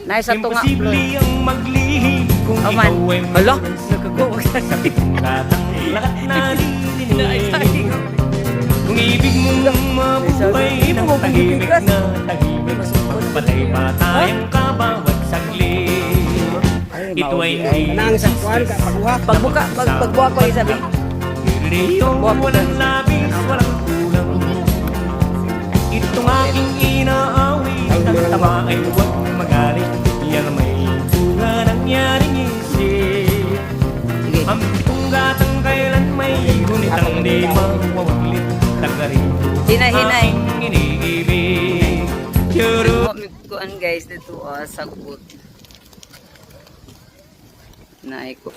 Naisa to nga. Imposible ang maglihim kung Oh, ikaw man. ay Hala, mayroon sa nagkagawag sa sakit. katang lahat naririnig. Naisaging. Kung ibig mong mabuhay ng tahimik na tahimik, patay pa tayong kabawat saglit. Ito ay Nang sa kuwan ka pagbuha. Pagbuha ko yung sabi. Hiriyong walang labis, walang kulang. Itong aking inaawit, ang tama ay huwag magalit. Yan may bunga nangyaring isip. Sige. Ang pitong gatang kailan may ngunit ang di mawawaglit. Tagarito Hinay-hinay. aking iniibig. Churu. Kuan guys, dito sagbot. Naiko.